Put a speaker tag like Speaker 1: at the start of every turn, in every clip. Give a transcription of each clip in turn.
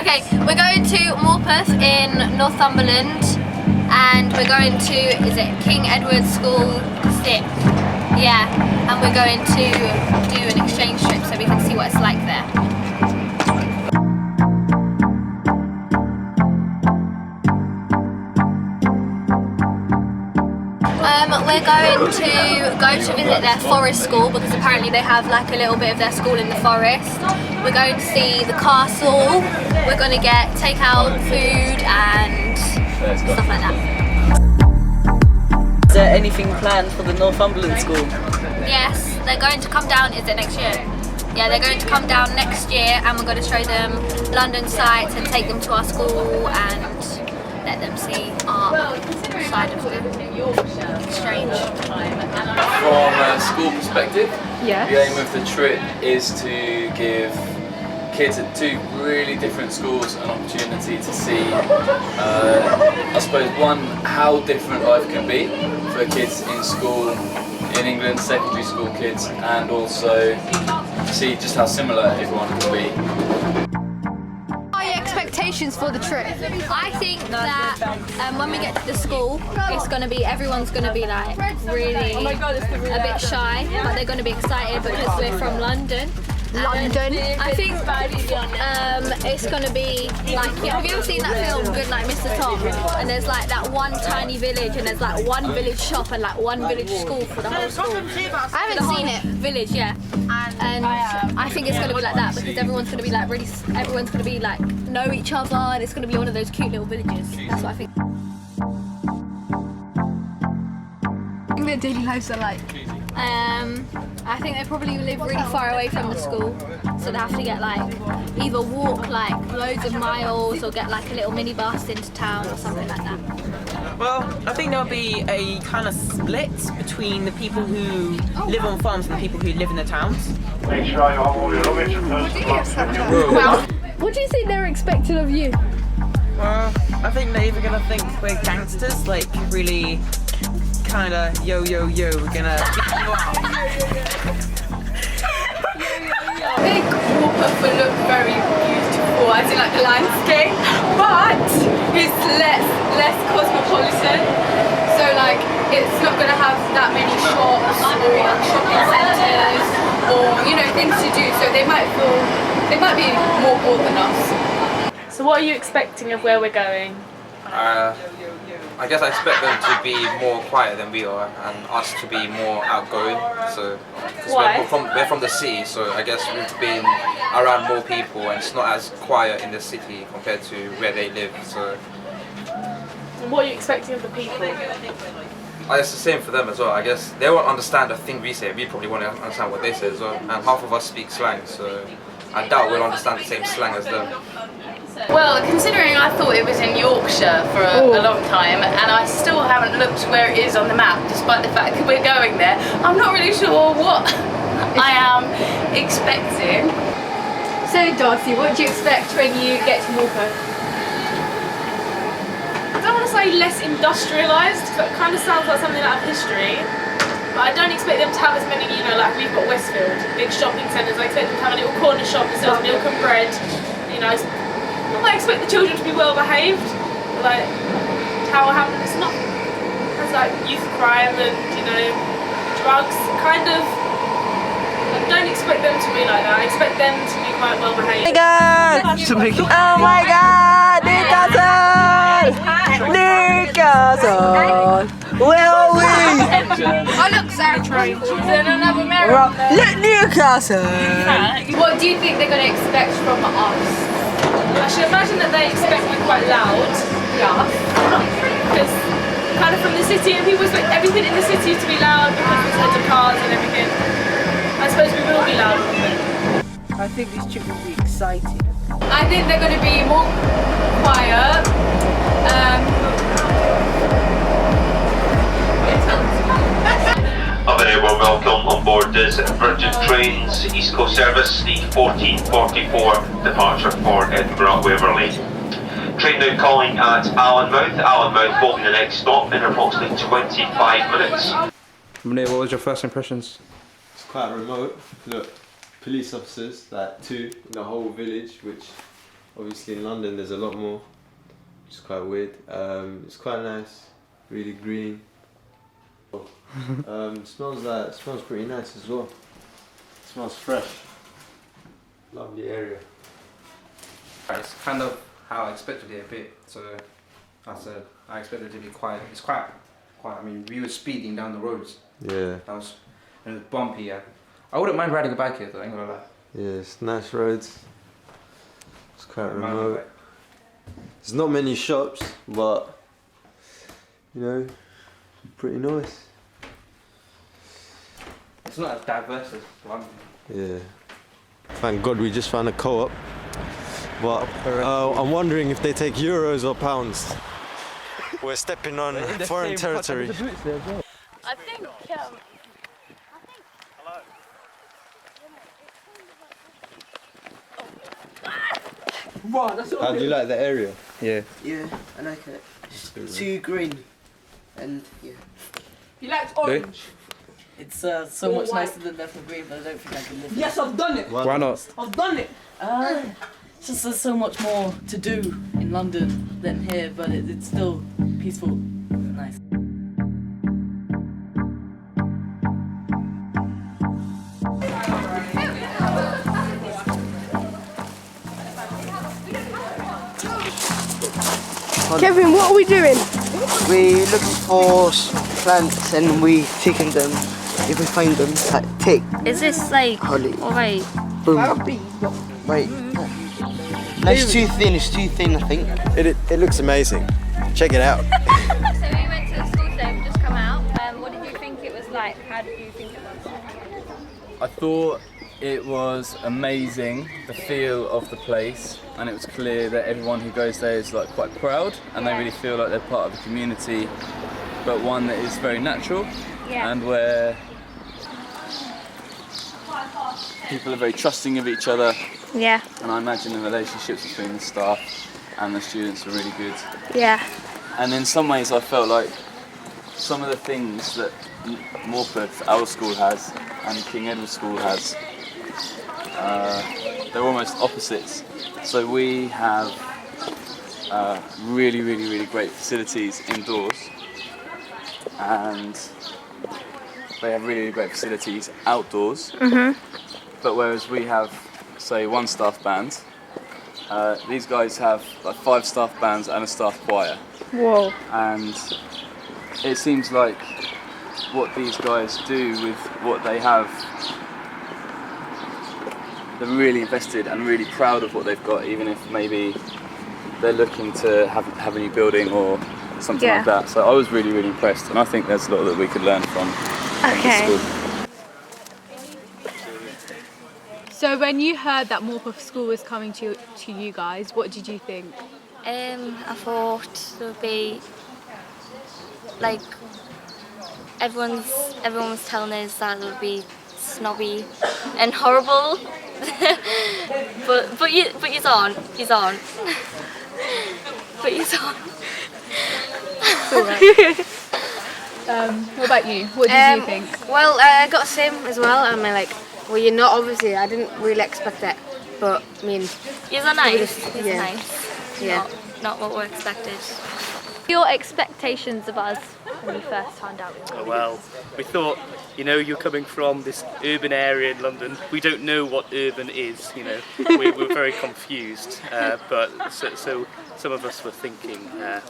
Speaker 1: Okay, we're going to Morpeth in Northumberland and we're going to, is it King Edward's School 6? Yeah, and we're going to do an exchange trip so we can see what it's like there. We're going to go to visit their forest school because apparently they have like a little bit of their school in the forest. We're going to see the castle. We're going to get takeout food and stuff like that.
Speaker 2: Is there anything planned for the Northumberland school?
Speaker 1: Yes, they're going to come down, is it next year? Yeah, they're going to come down next year and we're going to show them London sites and take them to our school and let them see our side of the exchange.
Speaker 3: From a school perspective,
Speaker 1: yes.
Speaker 3: The aim of the trip is to give kids at two really different schools an opportunity to see, I suppose, one, how different life can be for kids in school in England, secondary school kids, and also see just how similar everyone can be.
Speaker 1: Expectations for the trip? I think that when we get to the school, it's going to be, everyone's going to be like really a bit shy, but they're going to be excited because we're from London. I think it's going to be like, have you ever seen that film Good Night Mr. Tom? And there's like that one tiny village and there's like one village shop and like one village school for the whole school. I haven't seen it. Village, yeah. And I think it's going to be like that because everyone's going to be like really, everyone's going to be like know each other and it's going to be one of those cute little villages. That's what I think. What do their daily lives are like? I think they probably live really far away from the school, so they have to get like either walk like loads of miles or get like a little minibus into town or something like that.
Speaker 2: Well, I think there'll be a kind of split between the people who live on farms and the people who live in the towns.
Speaker 1: What do you think they're expecting of you?
Speaker 2: Well, I think they're either gonna think we're gangsters, like really kinda yo, we're gonna beat you up.
Speaker 4: I think Morpeth will look very beautiful, as in like the landscape, but it's less cosmopolitan. So like it's not going to have that many shops or shopping centres or things to do. So they might be more bored than us.
Speaker 5: So what are you expecting of where we're going?
Speaker 6: I guess I expect them to be more quiet than we are, and us to be more outgoing. So,
Speaker 5: why?
Speaker 6: We're from the city, so I guess we've been around more people, and it's not as quiet in the city compared to where they live. So,
Speaker 5: what are you expecting of the people?
Speaker 6: It's the same for them as well. I guess they won't understand the thing we say. We probably won't understand what they say as well. And half of us speak slang, so I doubt we'll understand the same slang as them.
Speaker 4: Well, considering I thought it was in Yorkshire for a long time and I still haven't looked where it is on the map despite the fact that we're going there, I'm not really sure what I am expecting.
Speaker 1: So Darcy, what do you expect when you get to Morpeth?
Speaker 5: I don't want to say less industrialised, because it kind of sounds like something out of history. But I don't expect them to have as many, like we've got Westfield, big shopping centres. I expect them to have a little corner shop that sells milk and bread. I expect the children to be well behaved. Like Tower Hamlin, it's not as like youth crime and drugs. Kind of. I don't expect them to be like that. I expect them to be quite well behaved.
Speaker 2: Oh my god! Oh my god! Newcastle! Where are we?
Speaker 1: Oh look, Sarah Train. Then another American.
Speaker 2: Look, Newcastle!
Speaker 1: What do you think they're going to expect from us?
Speaker 5: I should imagine that they expect me quite loud.
Speaker 1: Yeah.
Speaker 5: Because kind of from the city, and people expect everything in the city to be loud because there's loads of cars and everything. I suppose we will be loud.
Speaker 2: I think this trip will be exciting.
Speaker 4: I think they're going to be more quiet.
Speaker 7: A very warm welcome on board this Virgin Trains East Coast service, the 1444 departure for Edinburgh Waverley. Train now calling at Allenmouth will be the next stop in approximately 25 minutes.
Speaker 6: Munir, what was your first impressions?
Speaker 8: It's quite remote. Look, police officers, like 2 in the whole village, which Obviously in London there's a lot more, which is quite weird. It's quite nice, really green. Smells pretty nice as well. Smells fresh. Lovely area.
Speaker 6: It's kind of how I expected it a bit. So I said I expected it to be quiet. It's quite. I mean, we were speeding down the roads.
Speaker 8: Yeah.
Speaker 6: It was bumpy. Yeah. I wouldn't mind riding a bike here though. I ain't gonna lie.
Speaker 8: Yeah, it's nice roads. It's quite remote. There's not many shops, but you know, pretty nice.
Speaker 6: It's not as diverse as London.
Speaker 8: Yeah. Thank God we just found a co-op. But I'm wondering if they take euros or pounds. We're stepping on foreign territory.
Speaker 5: I think.
Speaker 8: How do you like the area?
Speaker 6: Yeah.
Speaker 9: Yeah, I like it. It's too green. And yeah.
Speaker 4: You liked orange?
Speaker 9: It's so much nicer than left for green, but I don't think I can live.
Speaker 4: Yes, I've done it.
Speaker 6: Why not?
Speaker 4: I've done it.
Speaker 9: It's just there's so much more to do in London than here, but it's still peaceful. Nice.
Speaker 10: Kevin, what are we doing?
Speaker 9: We look for plants and we taking them. If we find them, take.
Speaker 1: Is this like
Speaker 9: Holly.
Speaker 1: alright?
Speaker 9: Boom. Right. No, it's too thin. It's too thin, I think.
Speaker 8: It looks amazing. Check it out.
Speaker 1: So we went to the school today, we just come out. What did you think it was like? How did you think it was?
Speaker 3: I thought it was amazing, the feel of the place, and it was clear that everyone who goes there is like quite proud, and they really feel like they're part of a community, but one that is very natural, and where people are very trusting of each other.
Speaker 1: Yeah.
Speaker 3: And I imagine the relationships between the staff and the students are really good.
Speaker 1: Yeah.
Speaker 3: And in some ways I felt like some of the things that Morpeth, our school, has, and King Edward School has, they're almost opposites. So we have really great facilities indoors, and they have really great facilities outdoors. But whereas we have, say, one staff band, these guys have like 5 staff bands and a staff choir.
Speaker 10: Whoa.
Speaker 3: And it seems like what these guys do with what they have, they're really invested and really proud of what they've got, even if maybe they're looking to have a new building or something like that. So I was really impressed, and I think there's a lot that we could learn from this school.
Speaker 4: So when you heard that Morpeth School was coming to you guys, what did you think?
Speaker 1: I thought it would be like everyone was telling us that it would be snobby and horrible. but he's on. But he's on.
Speaker 4: What about you? What did you think?
Speaker 10: Well, I got the same as well. I mean, like, well, you're not obviously. I didn't really expect that, but I mean,
Speaker 1: He's nice. He's nice.
Speaker 10: Yeah.
Speaker 1: Not what we expected. Your expectations of us when you first found out?
Speaker 11: Oh, well, we thought, you know, you're coming from this urban area in London. We don't know what urban is, you know. We were very confused, but so some of us were thinking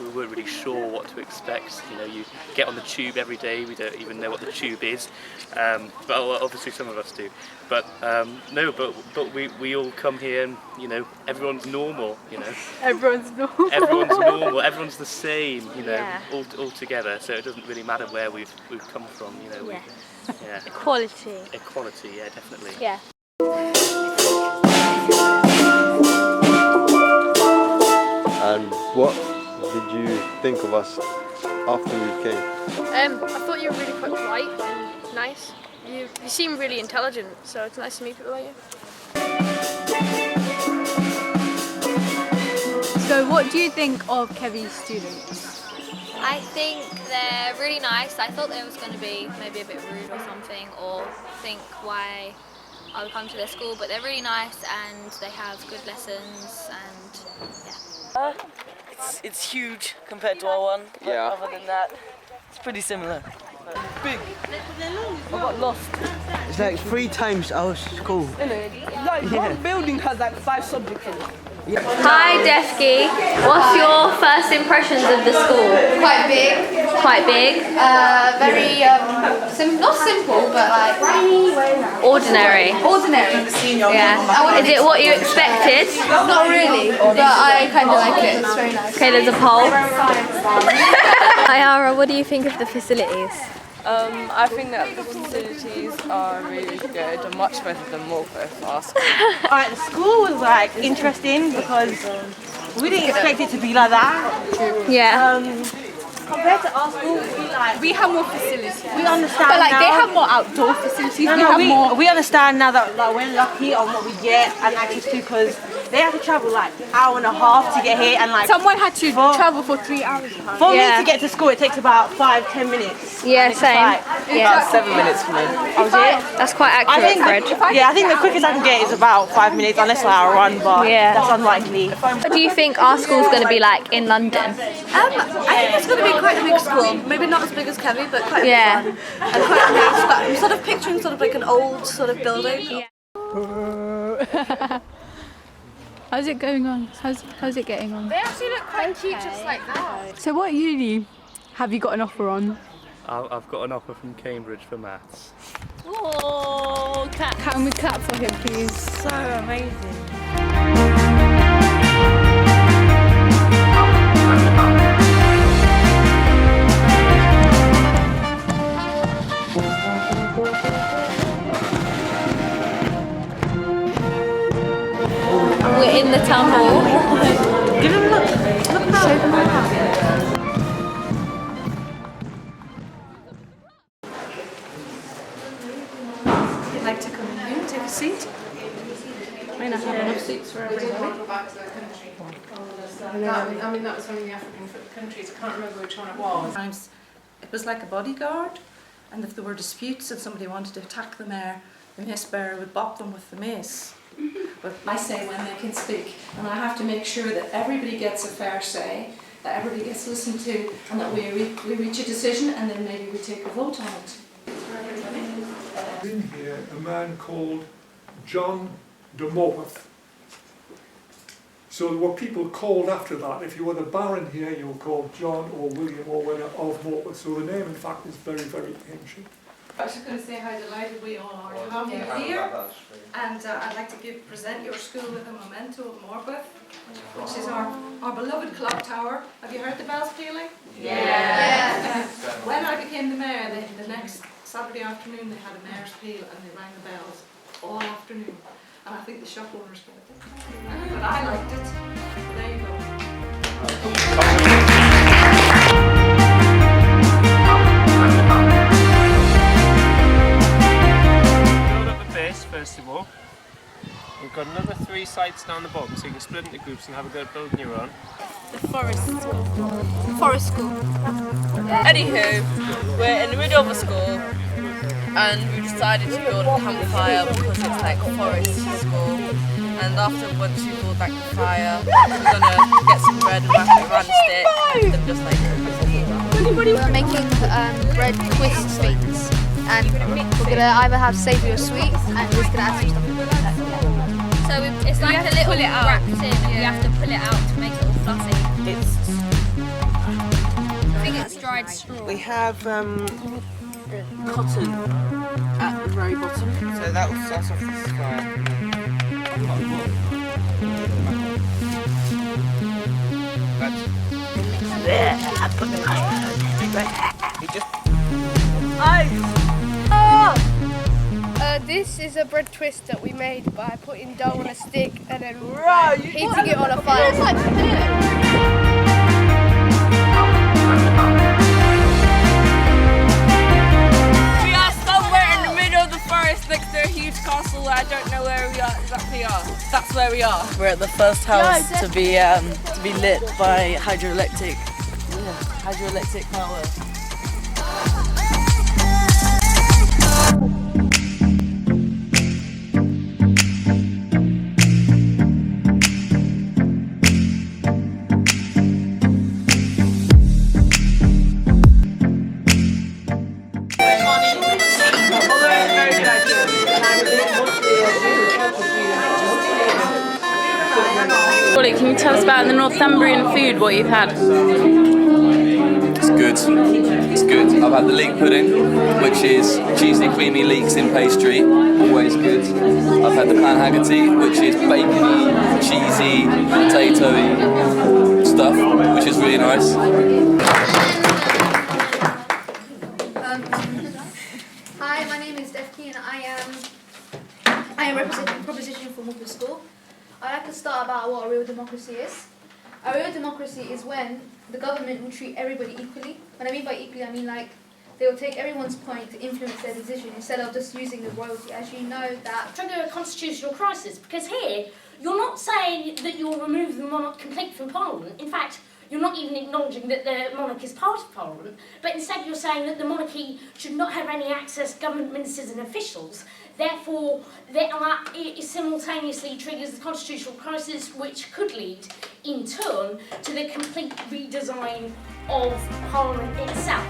Speaker 11: we weren't really sure what to expect. You know, you get on the tube every day. We don't even know what the tube is, but obviously some of us do. But no, but we all come here and, you know, everyone's normal. You know,
Speaker 4: Everyone's normal.
Speaker 11: everyone's normal. Everyone's the same. You know,
Speaker 1: Yeah.
Speaker 11: all together. So it doesn't really matter where we've come from. You know.
Speaker 1: Yeah.
Speaker 11: Yeah.
Speaker 1: Equality.
Speaker 11: Equality. Yeah, definitely.
Speaker 1: Yeah.
Speaker 8: And what did you think of us after we came?
Speaker 10: I thought you were really quite polite and nice. You seem really intelligent, so it's nice to meet people like you.
Speaker 4: So what do you think of Kevin's students?
Speaker 1: I think they're really nice. I thought they was going to be maybe a bit rude or something, or think why I would come to their school, but they're really nice and they have good lessons and yeah.
Speaker 9: It's huge compared to our one. But other than that, it's pretty similar. Big. I got lost.
Speaker 12: It's like 3 times our school.
Speaker 13: Like one building has like 5 subjects in it.
Speaker 1: Hi Defki, what's your first impressions of the school?
Speaker 4: Quite big.
Speaker 1: Quite big?
Speaker 4: Very not simple, but like
Speaker 1: Ordinary?
Speaker 4: ordinary.
Speaker 1: Yeah. Is it what you expected?
Speaker 4: Not really, but I kind of like it. It's very nice.
Speaker 1: Okay, there's a poll. Ayara, what do you think of the facilities?
Speaker 13: I think that the facilities are really good and much better than Morpeth, our school.
Speaker 14: Alright, the school was like interesting because we didn't expect it to be like that.
Speaker 1: Yeah.
Speaker 14: Compared to our school,
Speaker 13: We have more facilities.
Speaker 14: we understand
Speaker 13: But like
Speaker 14: now.
Speaker 13: they have more outdoor facilities.
Speaker 14: We understand now that like, we're lucky on what we get and access to because they have to travel like an hour and a half to get here and like
Speaker 13: Someone had to travel for 3 hours.
Speaker 14: for me to get to school it takes about 5-10 minutes.
Speaker 1: Yeah,
Speaker 14: And it's
Speaker 1: same.
Speaker 14: like,
Speaker 2: About 7 minutes for me.
Speaker 1: That's quite
Speaker 14: I
Speaker 1: accurate,
Speaker 14: think
Speaker 1: Fred.
Speaker 14: I think the quickest I can get is about 5 minutes unless I run, but that's unlikely.
Speaker 1: What do you think our school's going to be like in London?
Speaker 15: I think it's going to be quite a big school. Maybe not as big as Kevy, but quite big one. And quite nice. But I'm sort of picturing sort of like an old sort of building.
Speaker 4: How's it going on? How's it getting on?
Speaker 5: They actually look quite cute just like that.
Speaker 4: So what uni have you got an offer on?
Speaker 11: I've got an offer from Cambridge for maths.
Speaker 4: Oh, can we clap for him, please?
Speaker 14: So amazing.
Speaker 1: We're in the town hall.
Speaker 14: Give him a look. Look now.
Speaker 15: You'd like to come in here and take a seat? May not have enough seats for everybody.
Speaker 16: I mean, that was one of the African countries. I can't remember which one it was.
Speaker 15: Sometimes it was like a bodyguard, and if there were disputes and somebody wanted to attack the mace bearer would bop them with the mace. But I say when they can speak, and I have to make sure that everybody gets a fair say, that everybody gets listened to, and that we reach a decision, and then maybe we take a vote on it.
Speaker 17: In here, a man called John de Morpeth. So there were people called after that. If you were the Baron here, you were called John or William or whatever of Morpeth. So the name, in fact, is very, very ancient.
Speaker 15: I was just going to say how delighted we all are to have you here, and I'd like to present your school with a memento of Morpeth, which is our beloved clock tower. Have you heard the bells pealing? Yeah. When I became the mayor, the next Saturday afternoon they had a mayor's peal and they rang the bells all afternoon, and I think the shop owners got it, but I liked it. So there you go.
Speaker 18: First of all, we've got another 3 sites down the bottom, so you can split into groups and have a go at building your own.
Speaker 10: The forest school. Forest school.
Speaker 13: Anywho, we're in the middle of a school and we decided to build a campfire because it's like a forest school. And after once we build like a fire, we're gonna get some bread and wrap it around the stick and just like.
Speaker 1: We're making bread twist things. And we're gonna either have savoury or sweet, and we're just gonna add some stuff in that. So it's like a little wrapped in, and we have to pull it out to make it all fluffy. I think it's dried straw.
Speaker 2: We have
Speaker 14: Cotton at the very bottom.
Speaker 2: so that's off the square.
Speaker 10: This is a bread twist that we made by putting dough on a stick and then heating it on a fire.
Speaker 13: We are somewhere in the middle of the forest next to a huge castle where I don't know where we exactly are. That's where we are.
Speaker 9: We're at the first house to be lit by hydroelectric power.
Speaker 19: tell us about the Northumbrian food, what you've had?
Speaker 3: It's good. It's good. I've had the leek pudding, which is cheesy, creamy leeks in pastry. Always good. I've had the pan haggerty, which is bacony, cheesy, potatoey stuff, which is really nice.
Speaker 20: Hi, my name is Defki and I am representing proposition for Morpeth School. I'd like to start about what a real democracy is. A real democracy is when the government will treat everybody equally. What I mean by equally, I mean like they will take everyone's point to influence their decision instead of just using the royalty. As you know that...
Speaker 21: Trigger a constitutional crisis, because here, you're not saying that you'll remove the monarch completely from Parliament. In fact, you're not even acknowledging that the monarch is part of Parliament, but instead you're saying that the monarchy should not have any access to government ministers and officials. Therefore, it simultaneously triggers the constitutional crisis, which could lead, in turn, to the complete redesign of Parliament itself.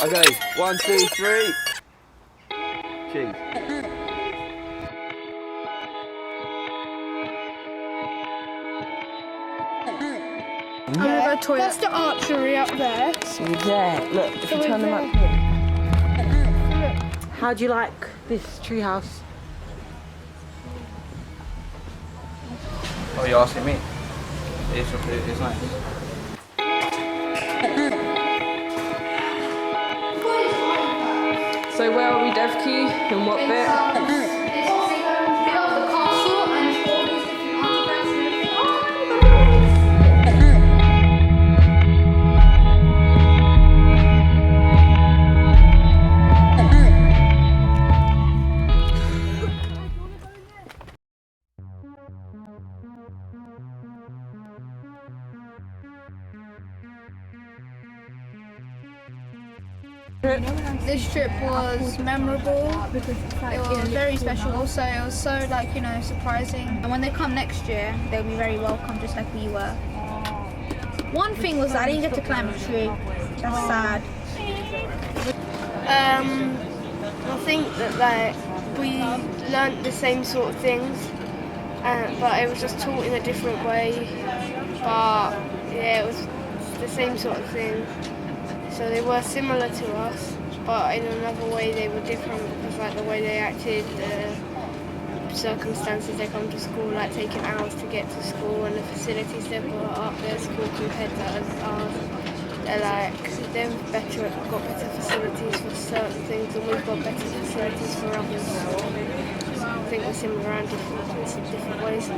Speaker 22: Okay, 1, 2, 3. Cheese.
Speaker 10: That's the archery up there.
Speaker 14: Yeah, look, if you turn them up here. How do you like this treehouse?
Speaker 6: Oh, you're asking me? It's nice.
Speaker 13: So where are we, Devkey? In what bit?
Speaker 20: This trip was memorable. It was very special. Also, it was so surprising. And when they come next year, they'll be very welcome, just like we were. One thing was that I didn't get to climb a tree. That's sad.
Speaker 10: I think that we learnt the same sort of things, but it was just taught in a different way. But yeah, it was the same sort of thing. So they were similar to us, but in another way they were different because the way they acted, the circumstances they come to school, like taking hours to get to school, and the facilities they've got up their school compared to ours. They've got better facilities for certain things, and we've got better facilities for others. So I think we're similar around different ways.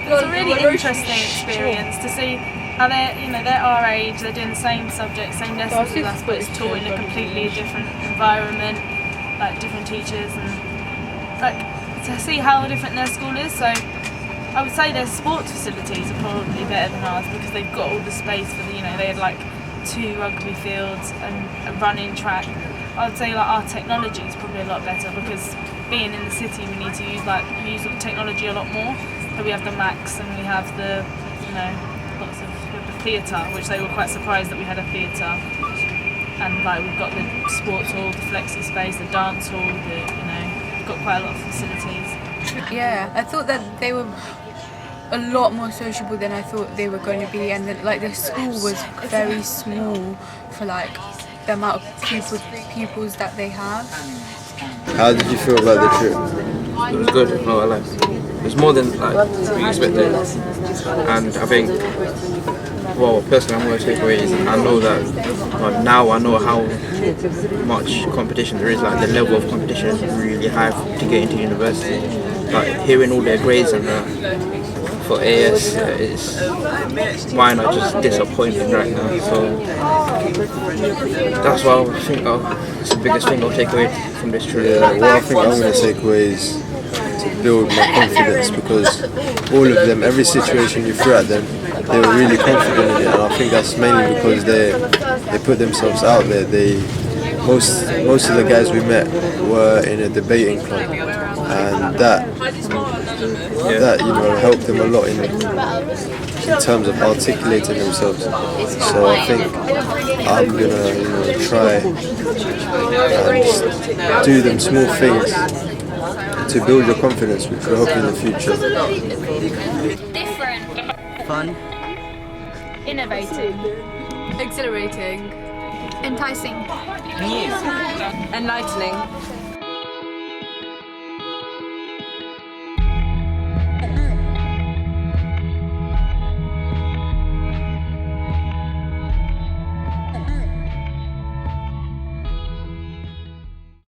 Speaker 23: It's a really interesting experience to see how they're our age, they're doing the same subject, same lessons as us, but it's taught in a completely different environment, like different teachers, and to see how different their school is. So I would say their sports facilities are probably better than ours because they've got all the space for they had 2 rugby fields and a running track. I would say our technology is probably a lot better because being in the city we need to use technology a lot more. So we have the Macs and we have the lots of the theatre, which they were quite surprised that we had a theatre. And we've got the sports hall, the flexi space, the dance hall, we've got quite a lot of facilities.
Speaker 4: Yeah, I thought that they were a lot more sociable than I thought they were going to be, and the school was very small for the amount of pupils that they have.
Speaker 8: How did you feel about the trip?
Speaker 6: It was good, no, I liked it. It was more than we expected, and I think, personally I'm going to take away is I know that now I know how much competition there is. The level of competition is really high to get into university. Hearing all their grades and for AS is mine are just disappointing right now. So that's why I think it's the biggest thing I'll take away from this trip.
Speaker 8: Yeah, what I think I'm going to take away is to build my confidence, because all of them, every situation you throw at them, they were really confident in it, and I think that's mainly because they put themselves out there. Most of the guys we met were in a debating club, and that helped them a lot in terms of articulating themselves. So I think I'm gonna try and just do them small things to build your confidence, which will help you in the future.
Speaker 1: Different.
Speaker 5: Fun.
Speaker 1: Innovative.
Speaker 4: Exhilarating.
Speaker 20: Enticing.
Speaker 5: New.
Speaker 4: Enlightening.